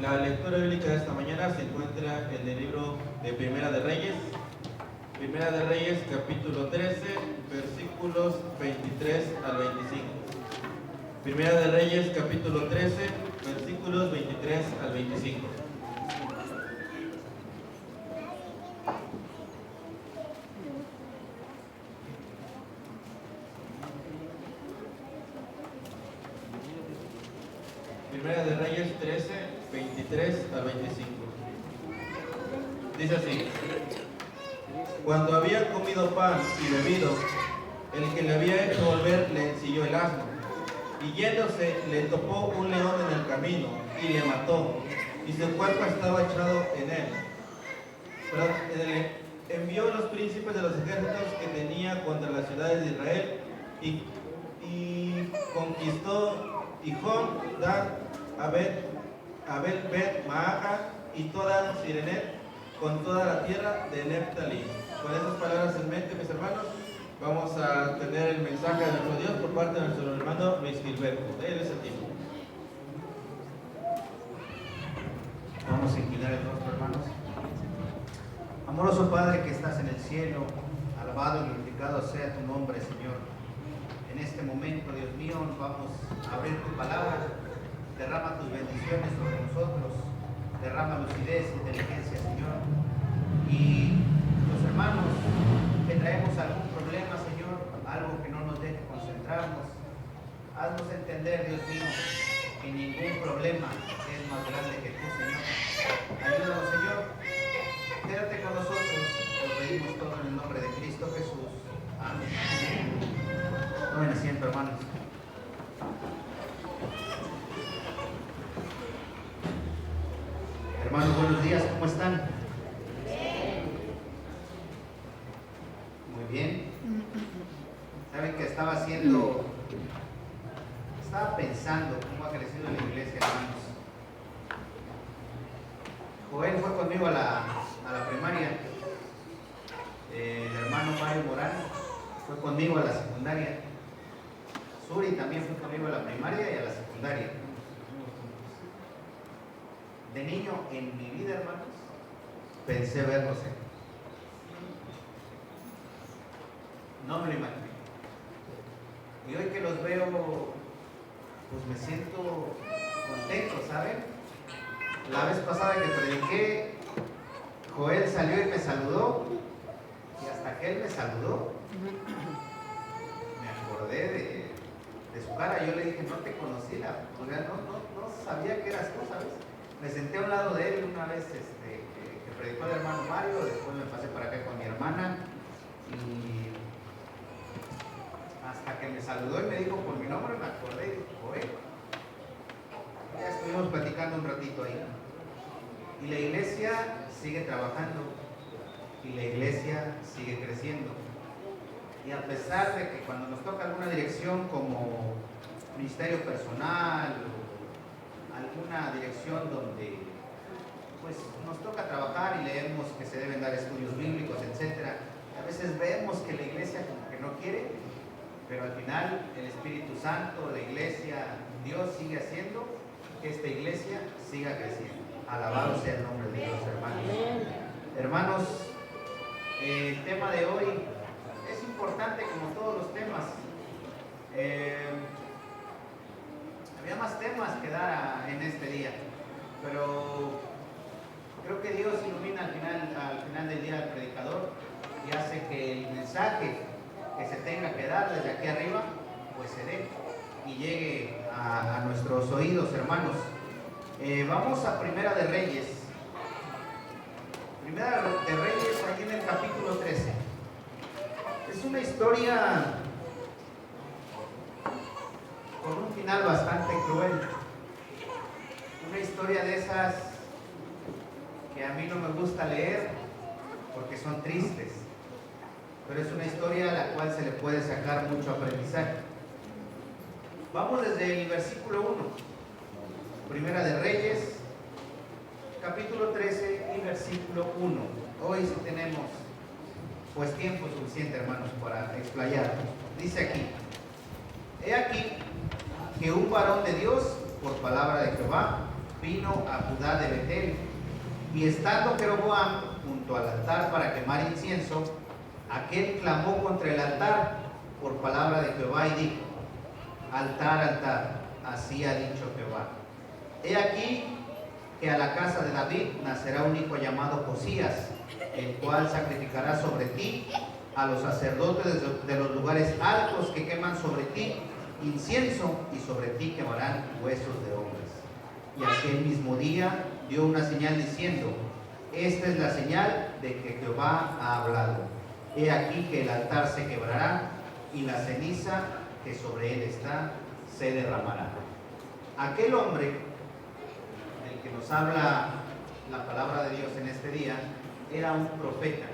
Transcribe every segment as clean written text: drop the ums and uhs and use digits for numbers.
La lectura bíblica de esta mañana se encuentra en el libro de Primera de Reyes, capítulo 13, versículos 23 al 25. Primera de Reyes, capítulo 13, versículos 23 al 25. Primera de Reyes 13, 23 al 25. Dice así: Cuando había comido pan y bebido, el que le había hecho volver le ensilló el asno, y yéndose le topó un león en el camino y le mató, y su cuerpo estaba echado en él. Envió los príncipes de los ejércitos que tenía contra las ciudades de Israel y conquistó Gijón, Dan, Abel Bet Maaca y toda Sirenet, con toda la tierra de Neftalí. Con esas palabras en mente, mis hermanos, vamos a tener el mensaje de nuestro Dios por parte de nuestro hermano Luis Gilberto. De él es el tiempo. Vamos a inclinar el rostro, hermanos. Amoroso Padre que estás en el cielo, alabado y glorificado sea tu nombre, Señor. En este momento, Dios mío, vamos a abrir tu palabra. Derrama tus bendiciones sobre nosotros. Derrama lucidez, inteligencia, Señor. Y los hermanos que traemos algún problema, Señor, algo que no nos deje concentrarnos, haznos entender, Dios mío, que ningún problema es más grande que tú, Señor. Ayúdanos, Señor. Quédate con nosotros. Lo pedimos todo en el nombre de Cristo Jesús. Amén. Tomen asiento, hermanos. Hermanos, buenos días, ¿cómo están? Muy bien. Saben que estaba pensando cómo ha crecido la iglesia, hermanos. Joel fue conmigo a la primaria. El hermano Mario Morán fue conmigo a la secundaria. Suri también fue conmigo a la primaria y a la secundaria. De niño, en mi vida, hermanos, pensé verlos. No me lo imaginé. Y hoy que los veo, pues me siento contento, ¿saben? La vez pasada que prediqué, Joel salió y me saludó. Y hasta que él me saludó, me acordé de su cara. Yo le dije, no te conocí, no sabía que eras tú, ¿sabes? Me senté a un lado de él una vez que predicó el hermano Mario. Después me pasé para acá con mi hermana. Y hasta que me saludó y me dijo por mi nombre, me acordé y dije, Joel. Ya estuvimos platicando un ratito ahí. Y la iglesia sigue trabajando. Y la iglesia sigue creciendo. Y a pesar de que cuando nos toca alguna dirección como ministerio personal o alguna dirección donde pues nos toca trabajar y leemos que se deben dar estudios bíblicos, etcétera, a veces vemos que la iglesia como que no quiere, pero al final el Espíritu Santo, la iglesia, Dios sigue haciendo que esta iglesia siga creciendo. Alabado sea el nombre de Dios, hermanos. Hermanos, el tema de hoy es importante como todos los temas. Había más temas que dar en este día, pero creo que Dios ilumina al final del día al predicador y hace que el mensaje que se tenga que dar desde aquí arriba, pues se dé y llegue a nuestros oídos, hermanos. Vamos a Primera de Reyes. Primera de Reyes, aquí en el capítulo 13. Es una historia con un final bastante cruel. Una historia de esas que a mí no me gusta leer porque son tristes. Pero es una historia a la cual se le puede sacar mucho aprendizaje. Vamos desde el versículo 1. Primera de Reyes, capítulo 13 y versículo 1. Hoy sí tenemos pues tiempo suficiente, hermanos, para explayarnos. Dice aquí: He aquí que un varón de Dios, por palabra de Jehová, vino a Judá de Betel, y estando Jeroboam junto al altar para quemar incienso, aquel clamó contra el altar por palabra de Jehová y dijo: altar, altar, así ha dicho Jehová. He aquí que a la casa de David nacerá un hijo llamado Josías, el cual sacrificará sobre ti a los sacerdotes de los lugares altos que queman sobre ti incienso, y sobre ti quemarán huesos de hombres. Y aquel mismo día dio una señal diciendo: esta es la señal de que Jehová ha hablado. He aquí que el altar se quebrará y la ceniza que sobre él está se derramará. Aquel hombre del que nos habla la palabra de Dios en este día era un profeta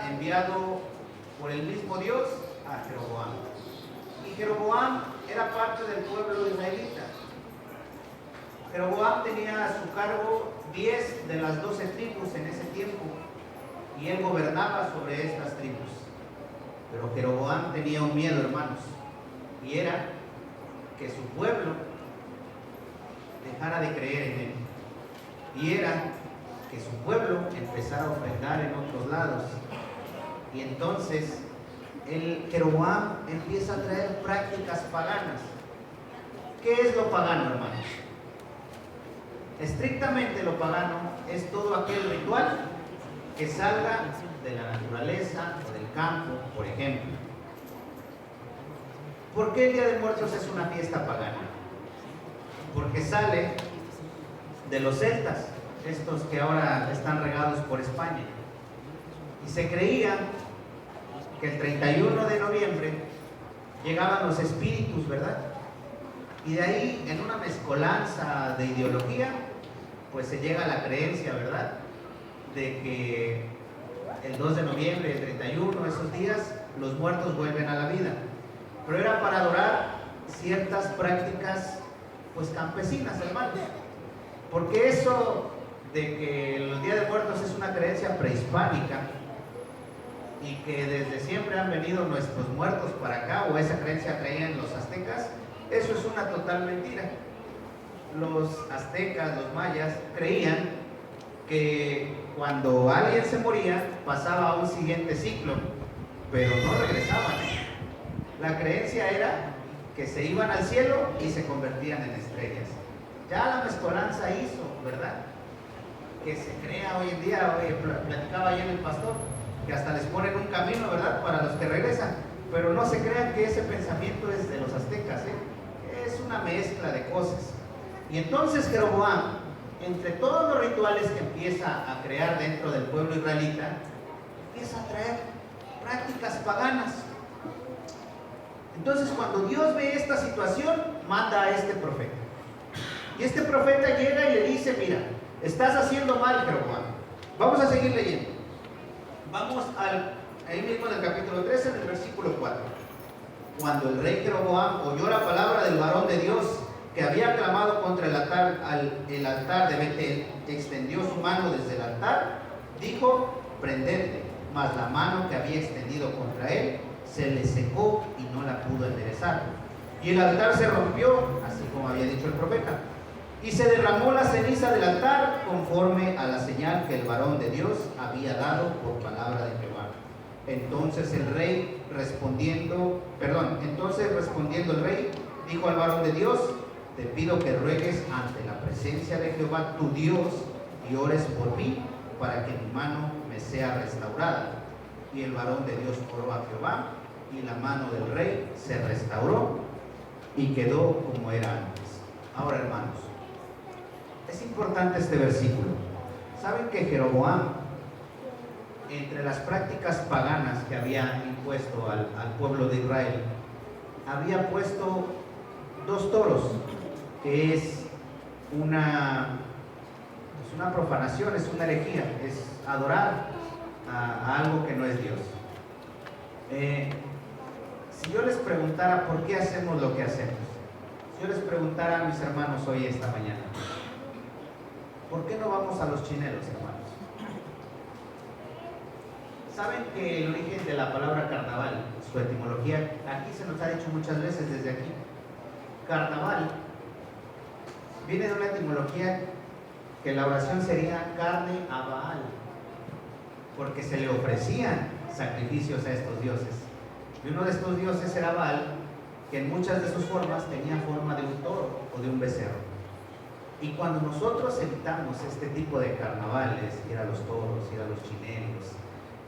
enviado por el mismo Dios a Jeroboam. Y Jeroboam era parte del pueblo israelita. Jeroboam tenía a su cargo 10 de las 12 tribus en ese tiempo, y él gobernaba sobre estas tribus. Pero Jeroboam tenía un miedo, hermanos, y era que su pueblo dejara de creer en él, y era que su pueblo empezara a ofrendar en otros lados. Y entonces Jeroboam empieza a traer prácticas paganas. ¿Qué es lo pagano, hermanos? Estrictamente lo pagano es todo aquel ritual que salga de la naturaleza o del campo, por ejemplo. ¿Por qué el Día de Muertos es una fiesta pagana? Porque sale de los celtas, estos que ahora están regados por España. Y se creía que el 31 de noviembre llegaban los espíritus, ¿verdad? Y de ahí, en una mezcolanza de ideología, pues se llega a la creencia, ¿verdad?, de que el 2 de noviembre, el 31, esos días, los muertos vuelven a la vida. Pero era para adorar ciertas prácticas, pues campesinas, hermanos. Porque eso de que el Día de Muertos es una creencia prehispánica y que desde siempre han venido nuestros muertos para acá, o esa creencia traían los aztecas, eso es una total mentira. Los aztecas, los mayas, creían que cuando alguien se moría pasaba a un siguiente ciclo, pero no regresaban. La creencia era que se iban al cielo y se convertían en estrellas. Ya la mezcolanza hizo, ¿verdad?, que se crea hoy en día. Hoy platicaba ayer el pastor que hasta les ponen un camino, ¿verdad?, para los que regresan. Pero no se crean que ese pensamiento es de los aztecas, es una mezcla de cosas. Y entonces Jeroboam, entre todos los rituales que empieza a crear dentro del pueblo israelita, empieza a traer prácticas paganas. Entonces, cuando Dios ve esta situación, manda a este profeta. Y este profeta llega y le dice: mira, estás haciendo mal, Jeroboam. Vamos a seguir leyendo. Vamos ahí mismo en el capítulo 13, en el versículo 4. Cuando el rey Jeroboam oyó la palabra del varón de Dios que había clamado contra el altar de Betel, extendió su mano desde el altar, dijo: prendedle. Mas la mano que había extendido contra él se le secó y no la pudo enderezar. Y el altar se rompió, así como había dicho el profeta, y se derramó la ceniza del altar conforme a la señal que el varón de Dios había dado por palabra de Jehová. Entonces respondiendo el rey, dijo al varón de Dios: te pido que ruegues ante la presencia de Jehová tu Dios y ores por mí, para que mi mano me sea restaurada. Y el varón de Dios oró a Jehová, y la mano del rey se restauró y quedó como era antes. Ahora, hermanos, es importante este versículo. ¿Saben que Jeroboam, entre las prácticas paganas que había impuesto al pueblo de Israel, había puesto 2 toros, que es una profanación, es una herejía, es adorar a algo que no es Dios? Si yo les preguntara por qué hacemos lo que hacemos, si yo les preguntara a mis hermanos hoy, esta mañana, ¿por qué no vamos a los chineros, hermanos? ¿Saben que el origen de la palabra carnaval, su etimología, aquí se nos ha dicho muchas veces desde aquí? Carnaval Viene de una etimología que la oración sería carne a Baal, porque se le ofrecían sacrificios a estos dioses. Y uno de estos dioses era Baal, que en muchas de sus formas tenía forma de un toro o de un becerro. Y cuando nosotros evitamos este tipo de carnavales, ir a los toros, ir a los chineros,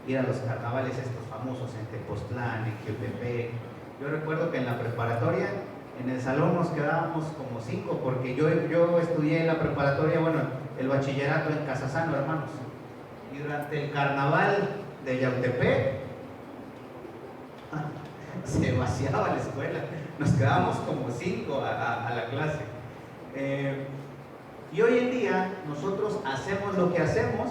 ir a los carnavales estos famosos en Tepoztlán, en Jiotepec. Yo recuerdo que en la preparatoria, en el salón nos quedábamos como 5, porque yo estudié en la preparatoria, bueno, el bachillerato en Casasano, hermanos. Y durante el carnaval de Yautepec, se vaciaba la escuela, nos quedábamos como 5 a la clase. Y hoy en día nosotros hacemos lo que hacemos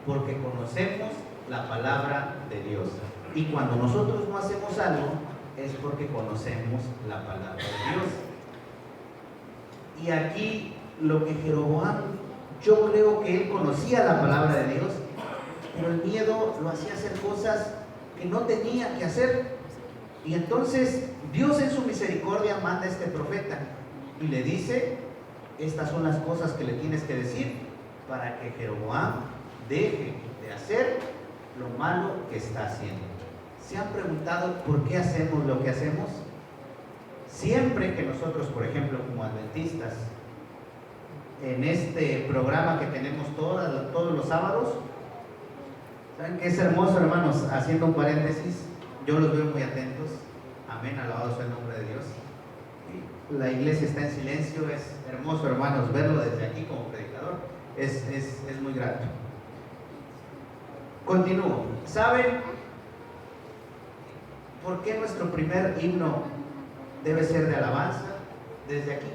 porque conocemos la palabra de Dios. Y cuando nosotros no hacemos algo es porque conocemos la palabra de Dios. Y aquí lo que Jeroboam, yo creo que él conocía la palabra de Dios, pero el miedo lo hacía hacer cosas que no tenía que hacer. Y entonces Dios en su misericordia manda a este profeta y le dice: estas son las cosas que le tienes que decir para que Jeroboam deje de hacer lo malo que está haciendo. ¿Se han preguntado por qué hacemos lo que hacemos? Siempre que nosotros, por ejemplo, como adventistas, en este programa que tenemos todos los sábados, ¿saben qué es hermoso, hermanos? Haciendo un paréntesis, yo los veo muy atentos. Amén, alabado sea el nombre de Dios. La iglesia está en silencio, es hermoso, hermanos, verlo desde aquí como predicador, es muy grato. Continúo. ¿Saben por qué nuestro primer himno debe ser de alabanza? Desde aquí.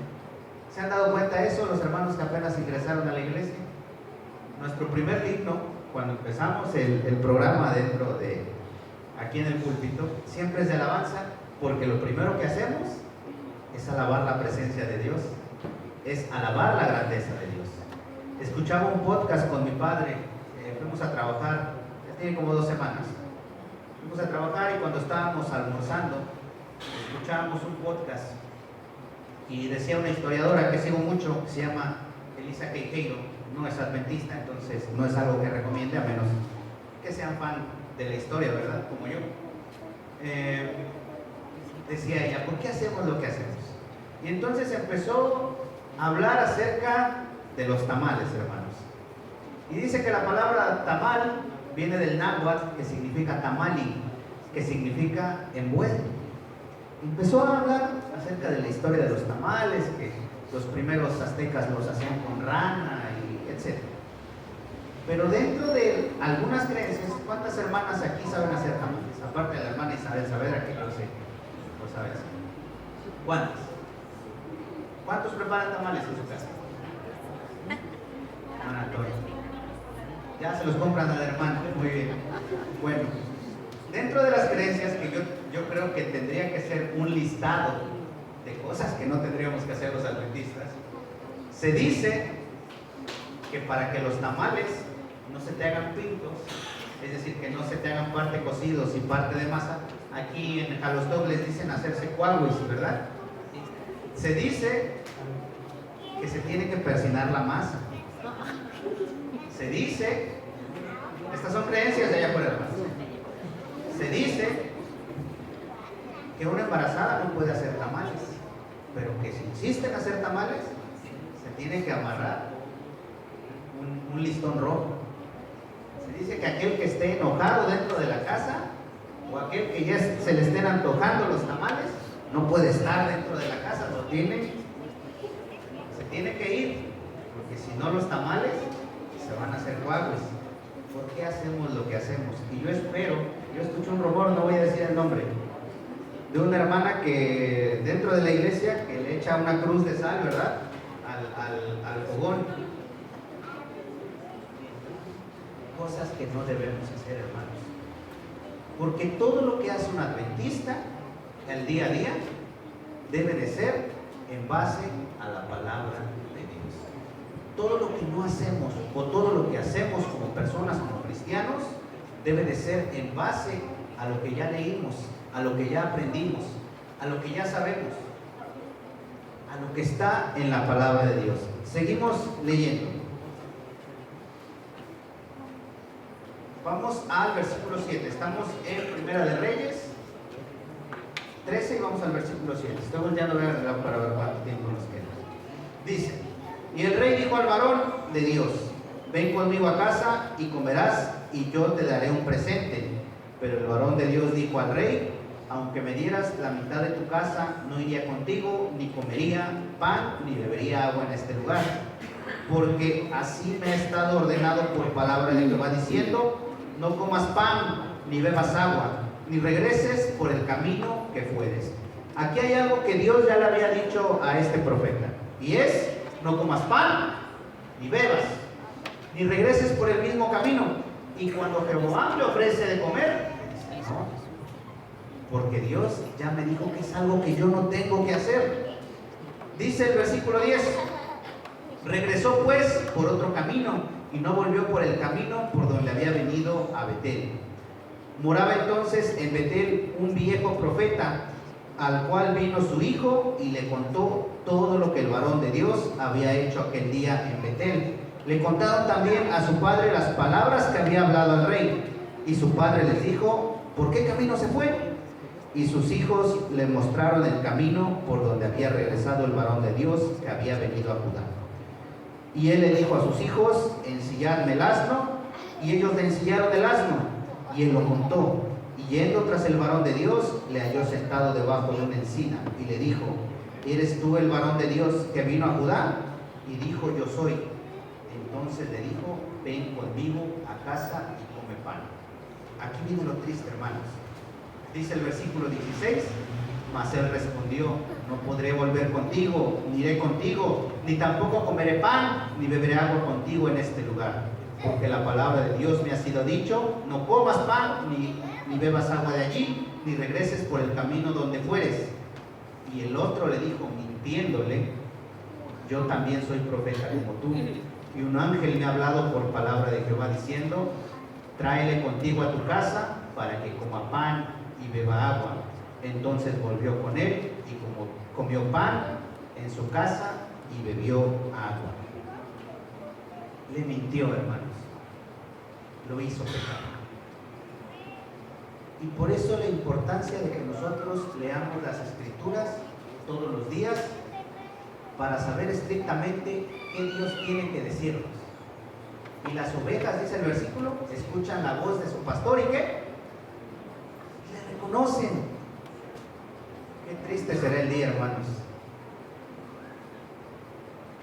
¿Se han dado cuenta de eso los hermanos que apenas ingresaron a la iglesia? Nuestro primer himno, cuando empezamos el programa dentro de aquí en el púlpito, siempre es de alabanza, porque lo primero que hacemos es alabar la presencia de Dios, es alabar la grandeza de Dios. Escuchaba un podcast con mi padre, fuimos a trabajar, ya tiene como 2 semanas, fuimos a trabajar y cuando estábamos almorzando, escuchábamos un podcast y decía una historiadora que sigo mucho, que se llama Elisa Queijeiro, no es adventista, entonces no es algo que recomiende, a menos que sean fan de la historia, ¿verdad? Como yo. Decía ella, ¿por qué hacemos lo que hacemos? Y entonces empezó a hablar acerca de los tamales, hermanos. Y dice que la palabra tamal viene del náhuatl, que significa tamali, que significa envuelto. Empezó a hablar acerca de la historia de los tamales, que los primeros aztecas los hacían con rana, y etc. Pero dentro de algunas creencias, ¿cuántas hermanas aquí saben hacer tamales? Aparte de la hermana Isabel Saavedra, que yo sé, lo sabe hacer. ¿Cuántas? ¿Cuántos preparan tamales en su casa? Antonio. Ya se los compran a la hermana, muy bien. Bueno, dentro de las creencias que yo creo que tendría que ser un listado de cosas que no tendríamos que hacer los adventistas, se dice que para que los tamales no se te hagan pintos, es decir, que no se te hagan parte cocidos y parte de masa, aquí en Jalostoc les dicen hacerse cuahuis, ¿verdad? Se dice que se tiene que persinar la masa. Se dice, estas son creencias de allá afuera, hermanos. Se dice que una embarazada no puede hacer tamales, pero que si insisten en hacer tamales, se tiene que amarrar un listón rojo. Se dice que aquel que esté enojado dentro de la casa, o aquel que ya se le estén antojando los tamales, no puede estar dentro de la casa, se tiene que ir, porque si no los tamales se van a hacer guagues. ¿Por qué hacemos lo que hacemos? Y yo escuché un rumor, no voy a decir el nombre, de una hermana que dentro de la iglesia que le echa una cruz de sal, ¿verdad? Al fogón. Cosas que no debemos hacer, hermanos. Porque todo lo que hace un adventista, el día a día, debe de ser en base a la palabra de Dios. Todo lo que no hacemos o todo lo que hacemos como personas, como cristianos, debe de ser en base a lo que ya leímos, a lo que ya aprendimos, a lo que ya sabemos. a lo que está en la palabra de Dios. Seguimos leyendo. Vamos al versículo 7. Estamos en Primera de Reyes 13 y vamos al versículo 7. Estoy volteando a ver para ver cuánto tiempo nos queda. Dice: y el rey dijo al varón de Dios: ven conmigo a casa y comerás, y yo te daré un presente. Pero el varón de Dios dijo al rey: aunque me dieras la mitad de tu casa, no iría contigo, ni comería pan, ni bebería agua en este lugar. Porque así me ha estado ordenado por palabra de Jehová, diciendo: no comas pan, ni bebas agua, ni regreses por el camino que fueres. Aquí hay algo que Dios ya le había dicho a este profeta, y es: no comas pan, ni bebas, ni regreses por el mismo camino. Y cuando Jehová le ofrece de comer, no, porque Dios ya me dijo que es algo que yo no tengo que hacer. Dice el versículo 10: regresó pues por otro camino, y no volvió por el camino por donde había venido a Betel. Moraba entonces en Betel un viejo profeta, al cual vino su hijo y le contó todo lo que el varón de Dios había hecho aquel día en Betel. Le contaron también a su padre las palabras que había hablado al rey, y su padre les dijo: ¿por qué camino se fue? Y sus hijos le mostraron el camino por donde había regresado el varón de Dios que había venido a Judá. Y él le dijo a sus hijos: ensilladme el asno. Y ellos le ensillaron el asno, y él lo montó. Y yendo tras el varón de Dios, le halló sentado debajo de una encina, y le dijo: ¿eres tú el varón de Dios que vino a Judá? Y dijo: yo soy. Entonces le dijo: ven conmigo a casa y come pan. Aquí viene lo triste, hermanos. Dice el versículo 16: mas él respondió: no podré volver contigo, ni iré contigo, ni tampoco comeré pan, ni beberé agua contigo en este lugar. Porque la palabra de Dios me ha sido dicho: no comas pan, ni bebas agua de allí, ni regreses por el camino donde fueres. Y el otro le dijo, mintiéndole: yo también soy profeta como tú. Y un ángel me ha hablado por palabra de Jehová, diciendo: tráele contigo a tu casa, para que coma pan y beba agua. Entonces volvió con él, y comió pan en su casa y bebió agua. Le mintió, hermanos. Lo hizo pecar. Y por eso la importancia de que nosotros leamos las Escrituras todos los días, para saber estrictamente qué Dios tiene que decirnos. Y las ovejas, dice el versículo, escuchan la voz de su pastor, ¿y qué? Y le reconocen. Qué triste será el día, hermanos,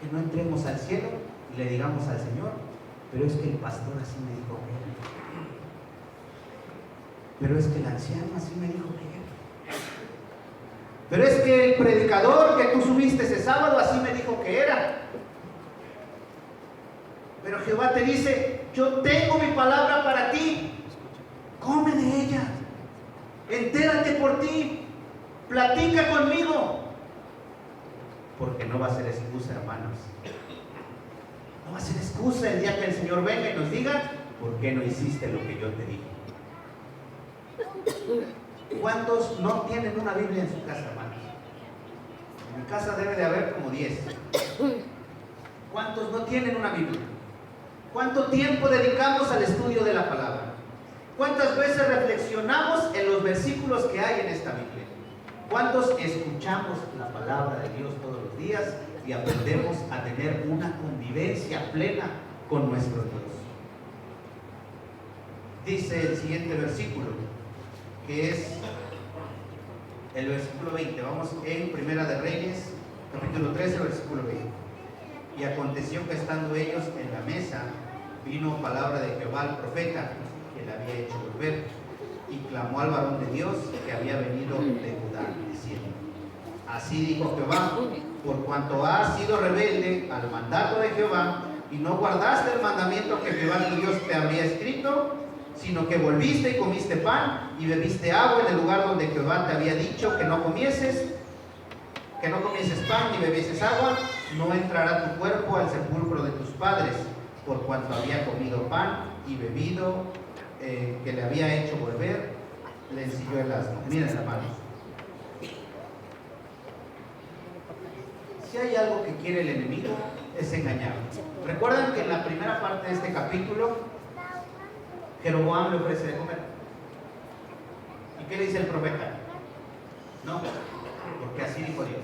que no entremos al cielo y le digamos al Señor: pero es que el pastor así me dijo que era, pero es que el anciano así me dijo que era, pero es que el predicador que tú subiste ese sábado así me dijo que era. Pero Jehová te dice: yo tengo mi palabra para ti, come de ella, entérate por ti, platica conmigo. Porque no va a ser excusa, hermanos. No va a ser excusa el día que el Señor venga y nos diga: ¿por qué no hiciste lo que yo te dije? ¿Cuántos no tienen una Biblia en su casa, hermanos? En mi casa debe de haber como 10. ¿Cuántos no tienen una Biblia? ¿Cuánto tiempo dedicamos al estudio de la palabra? ¿Cuántas veces reflexionamos en los versículos que hay en esta Biblia? ¿Cuántos escuchamos la palabra de Dios todos los días y aprendemos a tener una convivencia plena con nuestro Dios? Dice el siguiente versículo, que es el versículo 20. Vamos en Primera de Reyes, capítulo 13, versículo 20. Y aconteció que estando ellos en la mesa, vino palabra de Jehová al profeta, que le había hecho volver, y clamó al varón de Dios que había venido de Judá, diciendo: así dijo Jehová, por cuanto has sido rebelde al mandato de Jehová, y no guardaste el mandamiento que Jehová tu Dios te había escrito, sino que volviste y comiste pan y bebiste agua en el lugar donde Jehová te había dicho que no comieses pan ni bebieses agua, no entrará tu cuerpo al sepulcro de tus padres, por cuanto había comido pan y bebido, que le había hecho volver, le ensilló el asno. Miren, hermanos, Si hay algo que quiere el enemigo, es engañar. Recuerdan que en la primera parte de este capítulo, Jeroboam le ofrece de comer. ¿Y qué le dice el profeta? No, porque así dijo Dios.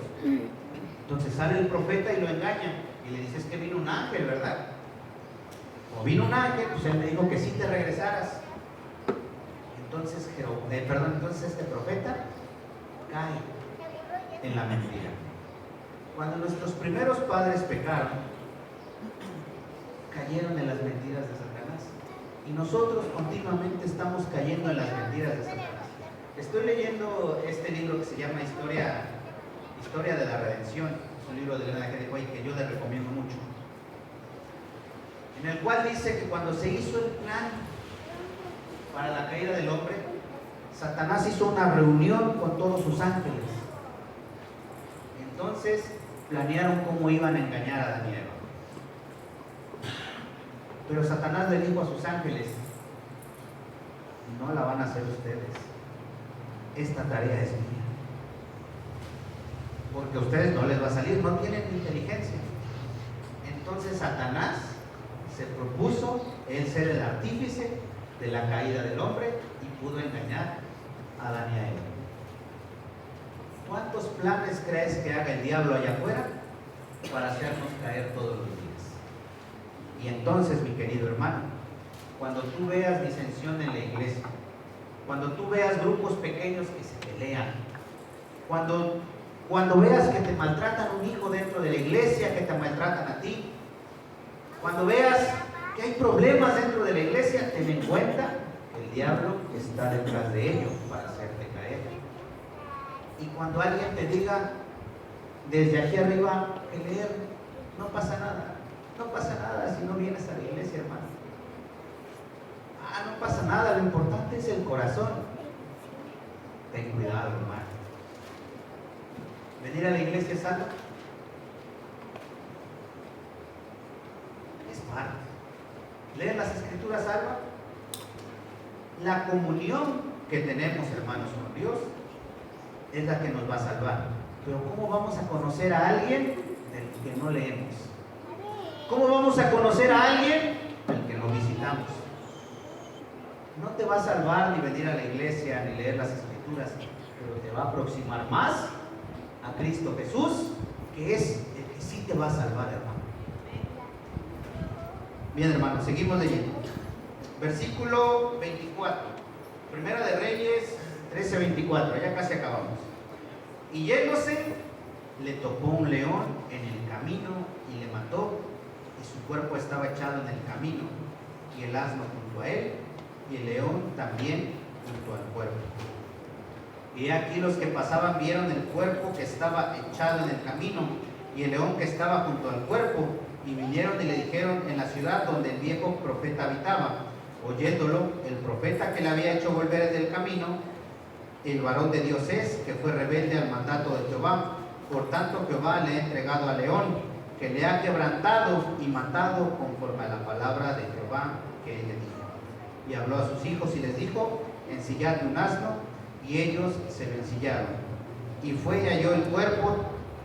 Entonces sale el profeta y lo engaña y le dice: es que vino un ángel, ¿verdad? O vino un ángel, pues él me dijo que sí te regresaras. Entonces, entonces este profeta cae en la mentira. Cuando nuestros primeros padres pecaron, cayeron en las mentiras de Satanás. Y nosotros continuamente estamos cayendo en las mentiras de Satanás. Estoy leyendo este libro que se llama Historia de la Redención. Es un libro de Elena G. White que yo le recomiendo mucho. En el cual dice que cuando se hizo el plan para la caída del hombre, Satanás hizo una reunión con todos sus ángeles. Entonces planearon cómo iban a engañar a Daniel. Pero Satanás le dijo a sus ángeles: no la van a hacer ustedes, esta tarea es mía, porque a ustedes no les va a salir, no tienen inteligencia. Entonces Satanás se propuso él ser el artífice de la caída del hombre y pudo engañar a Daniel. ¿Cuántos planes crees que haga el diablo allá afuera para hacernos caer todos los días? Y entonces, mi querido hermano, cuando tú veas disensión en la iglesia, cuando tú veas grupos pequeños que se pelean, cuando veas que te maltratan un hijo dentro de la iglesia, que te maltratan a ti, cuando veas que hay problemas dentro de la iglesia, ten en cuenta que el diablo está detrás de ello para hacerte caer. Y cuando alguien te diga desde aquí arriba que leer, no pasa nada. No pasa nada si no vienes a la iglesia, hermano. No pasa nada, lo importante es el corazón. Ten cuidado, hermano. ¿Venir a la iglesia es algo? Es parte. ¿Leer las escrituras salva? La comunión que tenemos, hermanos, con Dios es la que nos va a salvar. Pero ¿cómo vamos a conocer a alguien del que no leemos? ¿Cómo vamos a conocer a alguien del que no visitamos? No te va a salvar ni venir a la iglesia ni leer las escrituras, pero te va a aproximar más a Cristo Jesús, que es el que sí te va a salvar, hermano. Bien, hermano, seguimos leyendo. Versículo 24. Primera de Reyes 13:24. Ya casi acabamos. Y yéndose, le topó un león en el camino y le mató, y su cuerpo estaba echado en el camino, y el asno junto a él, y el león también junto al cuerpo. Y aquí los que pasaban vieron el cuerpo que estaba echado en el camino, y el león que estaba junto al cuerpo, y vinieron y le dijeron en la ciudad donde el viejo profeta habitaba. Oyéndolo, el profeta que le había hecho volver del camino: el varón de Dios es, que fue rebelde al mandato de Jehová. Por tanto, Jehová le ha entregado al león, que le ha quebrantado y matado conforme a la palabra de Jehová que él le dijo. Y habló a sus hijos y les dijo: ensillad un asno, y ellos se lo ensillaron. Y fue y halló el cuerpo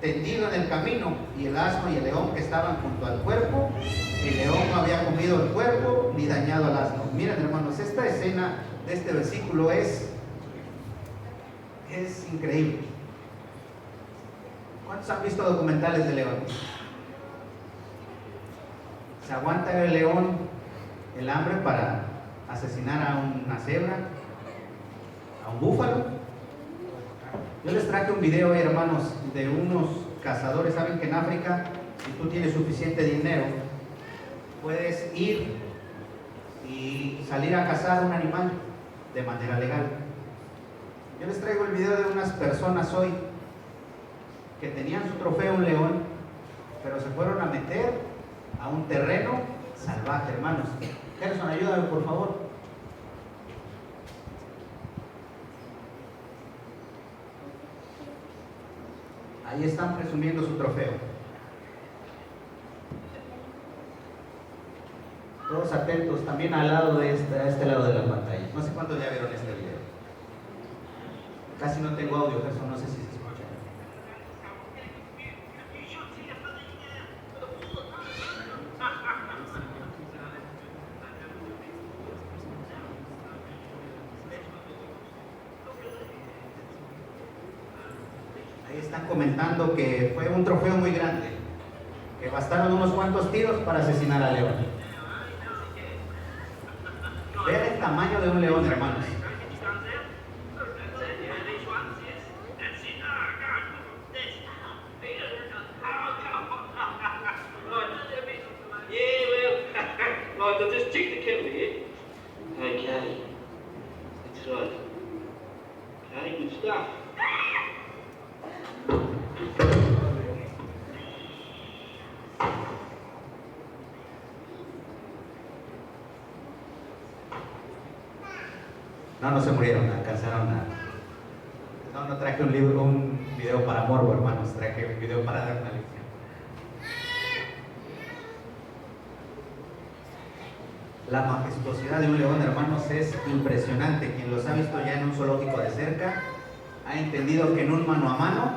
tendido en el camino, y el asno y el león que estaban junto al cuerpo. El león no había comido el cuerpo ni dañado al asno. Miren, hermanos, esta escena de este versículo es increíble. ¿Cuántos han visto documentales de leones? ¿Se aguanta el león el hambre para asesinar a una cebra, a un búfalo? Yo les traje un video hoy, hermanos, de unos cazadores. Saben que en África, si tú tienes suficiente dinero, puedes ir y salir a cazar un animal de manera legal. Yo les traigo el video de unas personas hoy que tenían su trofeo, un león, pero se fueron a meter a un terreno salvaje, hermanos. Gerson, ayúdame, por favor. Ahí están presumiendo su trofeo. Todos atentos, también al lado de a este lado de la pantalla. No sé cuántos ya vieron este video. Casi no tengo audio, Gerson, no sé si se escucha. Ahí están comentando que fue un trofeo muy grande, que bastaron unos cuantos tiros para asesinar a León. Vean el tamaño de un león, hermanos. Right, just check the kettle here. Okay. That's right. Okay, good stuff. No se murieron, alcanzaron a... No traje un video para morbo, hermanos, traje un video para dar una lección. La majestuosidad de un león, hermanos, es impresionante. Quien los ha visto ya en un zoológico de cerca, ha entendido que en un mano a mano,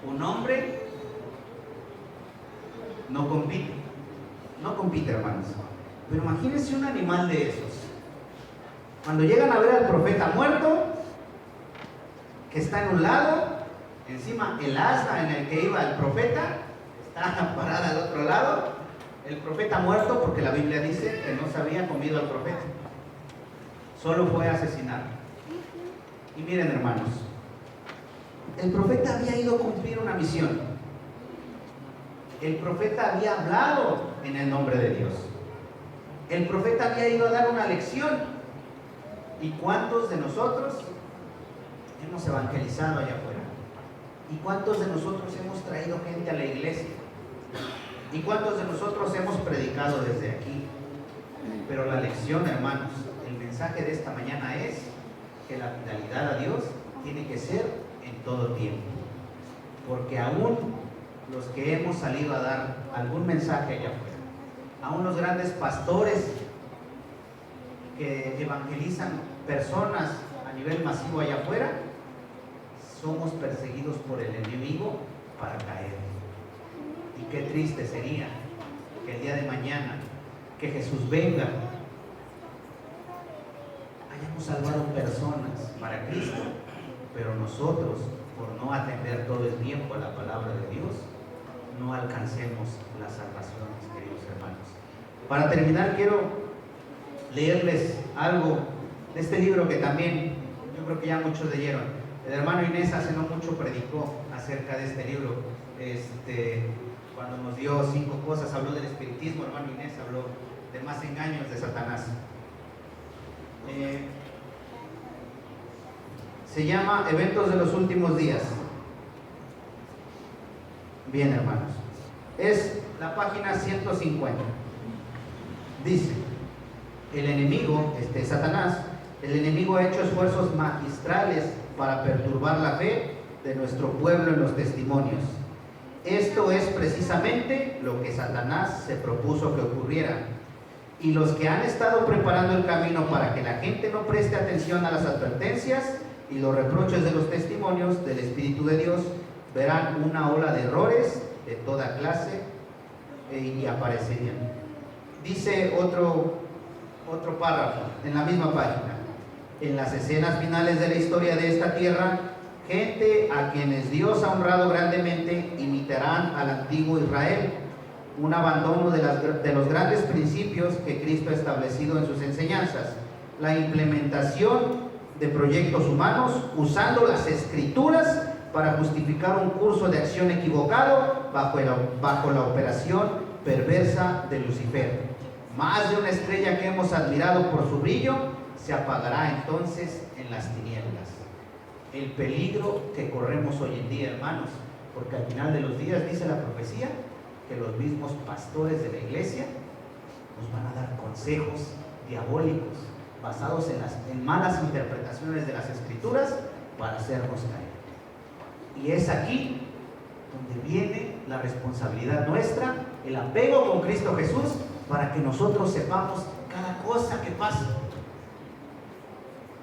un hombre no compite, hermanos. Pero imagínense un animal de esos. Cuando llegan a ver al profeta muerto, que está en un lado, encima el asna en el que iba el profeta, está parada al otro lado, el profeta muerto, porque la Biblia dice que no se había comido al profeta, solo fue asesinado. Y miren, hermanos, el profeta había ido a cumplir una misión. El profeta había hablado en el nombre de Dios. El profeta había ido a dar una lección. ¿Y cuántos de nosotros hemos evangelizado allá afuera? ¿Y cuántos de nosotros hemos traído gente a la iglesia? ¿Y cuántos de nosotros hemos predicado desde aquí? Pero la lección, hermanos, el mensaje de esta mañana es que la fidelidad a Dios tiene que ser en todo tiempo. Porque aún los que hemos salido a dar algún mensaje allá afuera, aún los grandes pastores que evangelizan personas a nivel masivo allá afuera, somos perseguidos por el enemigo para caer. Y qué triste sería que el día de mañana que Jesús venga, hayamos salvado personas para Cristo, pero nosotros, por no atender todo el tiempo a la palabra de Dios, no alcancemos la salvación, queridos hermanos. Para terminar, quiero leerles algo de este libro que también yo creo que ya muchos leyeron. El hermano Inés hace no mucho predicó acerca de este libro, cuando nos dio 5 cosas, habló del espiritismo. Hermano Inés habló de más engaños de Satanás. Se llama Eventos de los Últimos Días. Bien, hermanos, es la página 150. Dice: el enemigo, Satanás, el enemigo ha hecho esfuerzos magistrales para perturbar la fe de nuestro pueblo en los testimonios. Esto es precisamente lo que Satanás se propuso que ocurriera. Y los que han estado preparando el camino para que la gente no preste atención a las advertencias y los reproches de los testimonios del Espíritu de Dios, verán una ola de errores de toda clase y aparecerían. Dice otro párrafo en la misma página: en las escenas finales de la historia de esta tierra, gente a quienes Dios ha honrado grandemente imitarán al antiguo Israel, un abandono de los grandes principios que Cristo ha establecido en sus enseñanzas, la implementación de proyectos humanos usando las escrituras para justificar un curso de acción equivocado bajo la operación perversa de Lucifer. Más de una estrella que hemos admirado por su brillo se apagará entonces en las tinieblas. El peligro que corremos hoy en día, hermanos, porque al final de los días dice la profecía que los mismos pastores de la iglesia nos van a dar consejos diabólicos basados en malas interpretaciones de las escrituras para hacernos caer. Y es aquí donde viene la responsabilidad nuestra, el apego con Cristo Jesús, para que nosotros sepamos cada cosa que pasa.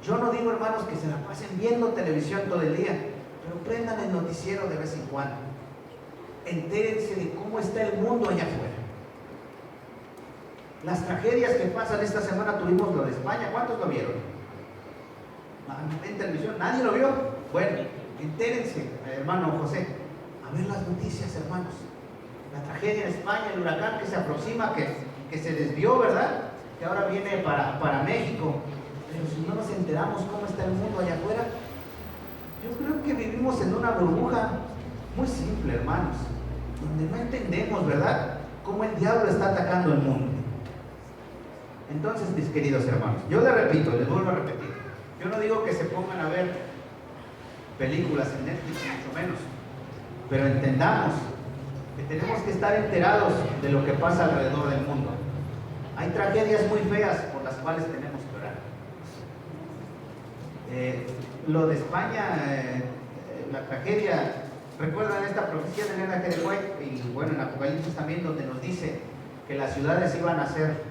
Yo no digo, hermanos, que se la pasen viendo televisión todo el día, pero prendan el noticiero de vez en cuando. Entérense de cómo está el mundo allá afuera. Las tragedias que pasan esta semana, tuvimos lo de España. ¿Cuántos lo vieron? En televisión, ¿nadie lo vio? Bueno, Entérense, hermano José, a ver las noticias, hermanos. La tragedia en España, el huracán que se aproxima, que se desvió, ¿verdad? Que ahora viene para México. Pero si no nos enteramos cómo está el mundo allá afuera, yo creo que vivimos en una burbuja muy simple, hermanos, donde no entendemos, ¿verdad?, cómo el diablo está atacando el mundo. Entonces, mis queridos hermanos, yo les repito, les vuelvo a repetir, yo no digo que se pongan a ver películas en Netflix, mucho menos, pero entendamos que tenemos que estar enterados de lo que pasa alrededor del mundo. Hay tragedias muy feas por las cuales tenemos que orar. Lo de España, la tragedia, recuerdan esta profecía de Elena G. de White, y bueno, en Apocalipsis también, donde nos dice que las ciudades iban a ser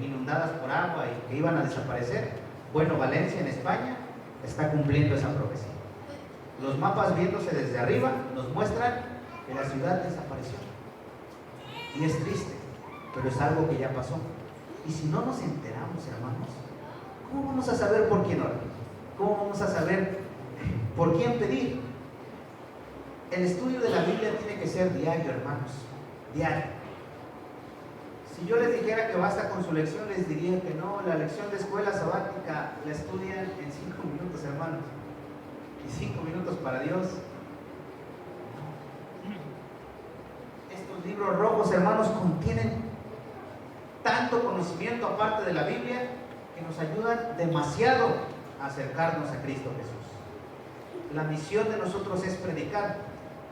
inundadas por agua y que iban a desaparecer. Bueno, Valencia en España está cumpliendo esa profecía. Los mapas viéndose desde arriba nos muestran que la ciudad desapareció. Y es triste, pero es algo que ya pasó. Y si no nos enteramos, hermanos, ¿cómo vamos a saber por quién orar? ¿Cómo vamos a saber por quién pedir? El estudio de la Biblia tiene que ser diario, hermanos, diario. Si yo les dijera que basta con su lección, les diría que no. La lección de escuela sabática la estudian en 5 minutos, hermanos, y 5 minutos para Dios. Estos libros rojos, hermanos, contienen tanto conocimiento aparte de la Biblia que nos ayudan demasiado a acercarnos a Cristo Jesús. La misión de nosotros es predicar,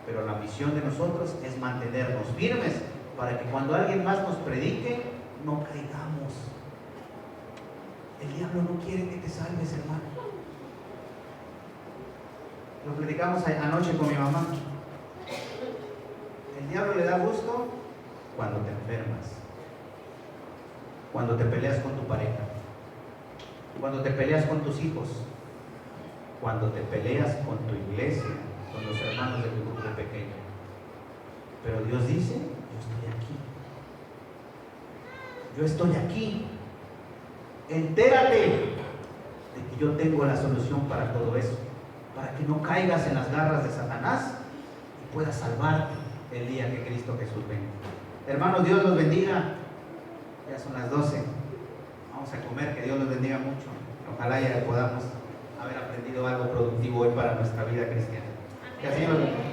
pero la misión de nosotros es mantenernos firmes para que cuando alguien más nos predique, no caigamos. El diablo no quiere que te salves, hermano. Lo platicamos anoche con mi mamá. El diablo le da gusto cuando te enfermas, cuando te peleas con tu pareja, cuando te peleas con tus hijos, cuando te peleas con tu iglesia, con los hermanos de tu grupo pequeño. Pero Dios dice: yo estoy aquí. Entérate de que yo tengo la solución para todo eso, para que no caigas en las garras de Satanás y puedas salvarte el día que Cristo Jesús venga. Hermanos, Dios los bendiga. Ya son las 12. Vamos a comer, que Dios los bendiga mucho. Ojalá ya podamos haber aprendido algo productivo hoy para nuestra vida cristiana. Que así nos bendiga.